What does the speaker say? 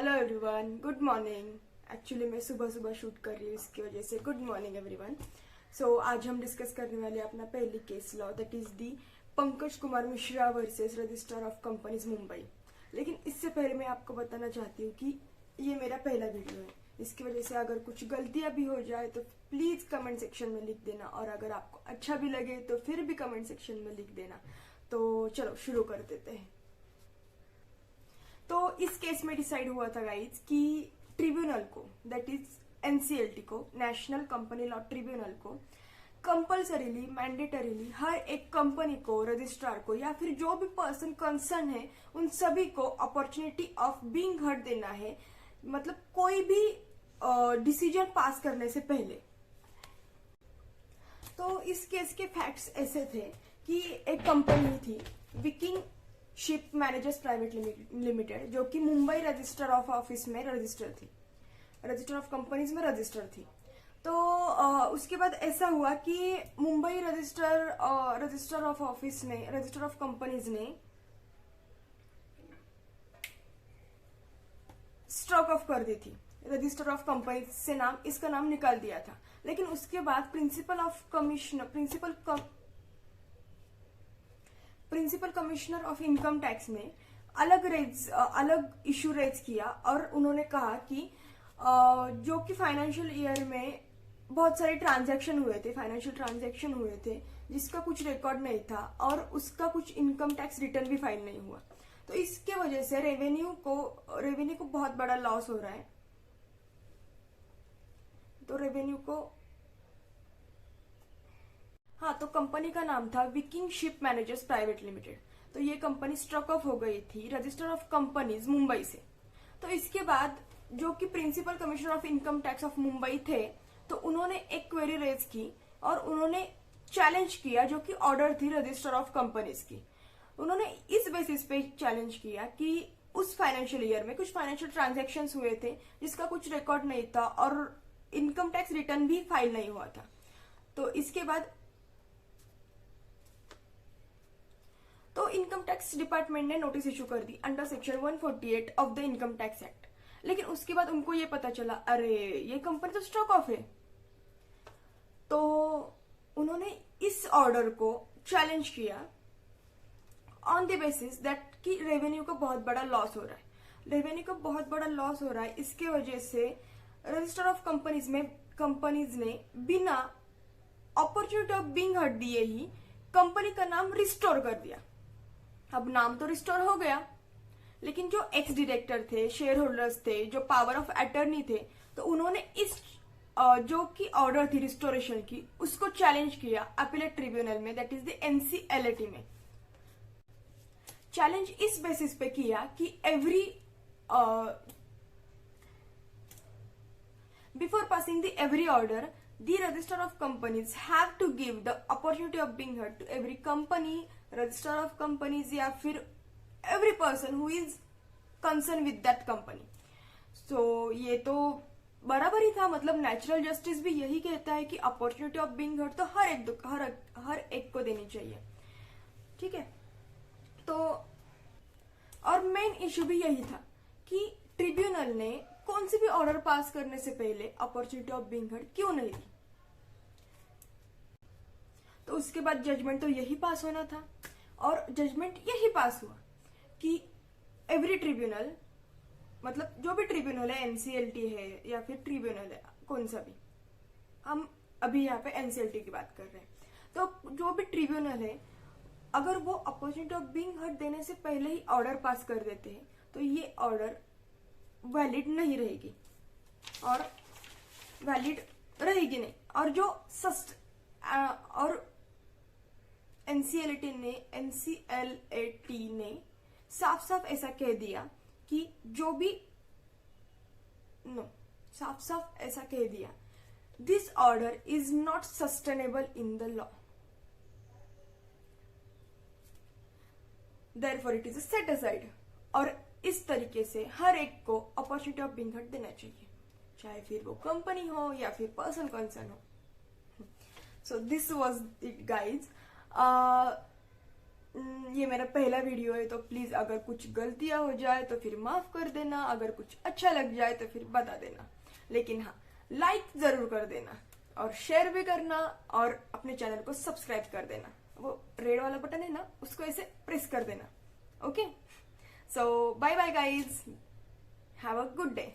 Hello everyone, good morning. Actually मैं सुबह सुबह शूट कर रही हूँ, इसकी वजह से गुड मॉर्निंग एवरीवन। सो आज हम डिस्कस करने वाले हैं अपना पहली case law, that is the Pankaj Kumar Mishra versus registrar of companies Mumbai. लेकिन इससे पहले मैं आपको बताना चाहती हूँ कि ये मेरा पहला वीडियो है, इसकी वजह से अगर कुछ गलतियां भी हो जाए तो प्लीज कमेंट सेक्शन में लिख देना, और अगर आपको अच्छा भी लगे तो फिर भी कमेंट सेक्शन में लिख देना। तो चलो शुरू कर देते हैं। तो इस केस में डिसाइड हुआ था गाइज कि ट्रिब्यूनल को, दैट इज एनसीएलटी को, नेशनल कंपनी लॉ ट्रिब्यूनल को कंपल्सरीली मैंडेटरीली हर एक कंपनी को, रजिस्ट्रार को या फिर जो भी पर्सन कंसर्न है उन सभी को अपॉर्चुनिटी ऑफ बीइंग हर्ड देना है। मतलब कोई भी डिसीजन पास करने से पहले। तो इस केस के फैक्ट्स ऐसे थे कि एक कंपनी थी Viking ship managers private limited, जो कि मुंबई रजिस्टर ऑफ ऑफिस में रजिस्टर थी, रजिस्टर ऑफ कंपनीज में रजिस्टर थी। तो उसके बाद ऐसा हुआ कि मुंबई रजिस्टर ऑफ ऑफिस ने, रजिस्टर ऑफ कंपनीज ने स्ट्रोक ऑफ कर दी थी, रजिस्टर ऑफ कंपनीज से इसका नाम निकाल दिया था। लेकिन उसके बाद principal commissioner of income tax ने अलग इशू रेज किया, और उन्होंने कहा कि जो कि फाइनेंशियल ईयर में बहुत सारे फाइनेंशियल ट्रांजैक्शन हुए थे जिसका कुछ रिकॉर्ड नहीं था, और उसका कुछ इनकम टैक्स रिटर्न भी फाइल नहीं हुआ। तो इसके वजह से रेवेन्यू को बहुत बड़ा लॉस हो रहा है। तो रेवेन्यू को तो कंपनी का नाम था Viking ship managers private limited. तो ये कंपनी स्ट्रक ऑफ हो गई थी रजिस्टर ऑफ कंपनीज मुंबई से। तो इसके बाद जो कि principal commissioner of income tax of Mumbai थे, तो उन्होंने एक क्वेरी रेज की और उन्होंने चैलेंज किया, जो कि ऑर्डर थी रजिस्टर ऑफ कंपनीज की। उन्होंने इस बेसिस पे चैलेंज किया कि उस फाइनेंशियल ईयर में कुछ फाइनेंशियल ट्रांजेक्शन हुए थे जिसका कुछ रिकॉर्ड नहीं था और इनकम टैक्स रिटर्न भी फाइल नहीं हुआ था। तो इसके बाद इनकम टैक्स डिपार्टमेंट ने नोटिस इशू कर दी under section 148 of the income tax act. लेकिन उसके बाद उनको ये पता चला, अरे ये कंपनी तो स्टॉक ऑफ है। तो उन्होंने इस ऑर्डर को चैलेंज किया ऑन द बेसिस दैट कि रेवेन्यू को बहुत बड़ा लॉस हो रहा है। इसके वजह से रजिस्टर ऑफ कंपनीज ने बिना अपॉर्चुनिटी ऑफ बीइंग हर्ड दिए ही कंपनी का नाम रिस्टोर कर दिया। अब नाम तो रिस्टोर हो गया, लेकिन जो एक्स डायरेक्टर थे, शेयर होल्डर्स थे, जो पावर ऑफ अटर्नी थे, तो उन्होंने इस जो की ऑर्डर थी रिस्टोरेशन की, उसको चैलेंज किया अपीलेट ट्रिब्यूनल में, दैट इज द एनसीएलटी में। चैलेंज इस बेसिस पे किया कि before passing the every order, the register of companies have to give the opportunity of being heard to every company, register of companies या फिर every person who is concerned with that company. So ये तो बराबर ही था, मतलब natural justice भी यही कहता है कि अपॉर्चुनिटी ऑफ बीइंग हर्ड तो हर एक को देनी चाहिए, ठीक है। तो और मेन इशू भी यही था कि ट्रिब्यूनल ने कौन सी भी ऑर्डर पास करने से पहले अपॉर्चुनिटी ऑफ बीइंग हर्ड क्यों नहीं दी। तो उसके बाद जजमेंट तो यही पास होना था, और जजमेंट यही पास हुआ कि एवरी ट्रिब्यूनल, मतलब जो भी ट्रिब्यूनल है, एनसीएलटी है या फिर ट्रिब्यूनल है, कौन सा भी, हम अभी यहाँ पे एनसीएलटी की बात कर रहे हैं। तो जो भी ट्रिब्यूनल है, अगर वो अपॉर्चुनिटी ऑफ बीइंग हर्ड देने से पहले ही ऑर्डर पास कर देते हैं तो ये ऑर्डर वैलिड नहीं रहेगी, और वैलिड रहेगी नहीं। और एनसीएलटी ने साफ साफ ऐसा कह दिया कि साफ ऐसा कह दिया, this order is not sustainable in the law, therefore it is set aside. और इस तरीके से हर एक को अपॉर्चुनिटी ऑफ बीइंग हर्ड देना चाहिए, चाहे फिर वो कंपनी हो या फिर पर्सन कंसर्न हो। So this was it guys. ये मेरा पहला वीडियो है, तो प्लीज अगर कुछ गलतियां हो जाए तो फिर माफ कर देना, अगर कुछ अच्छा लग जाए तो फिर बता देना। लेकिन हाँ, लाइक जरूर कर देना और शेयर भी करना और अपने चैनल को सब्सक्राइब कर देना। वो रेड वाला बटन है ना, उसको ऐसे प्रेस कर देना। Okay, so bye bye guys, have a good day.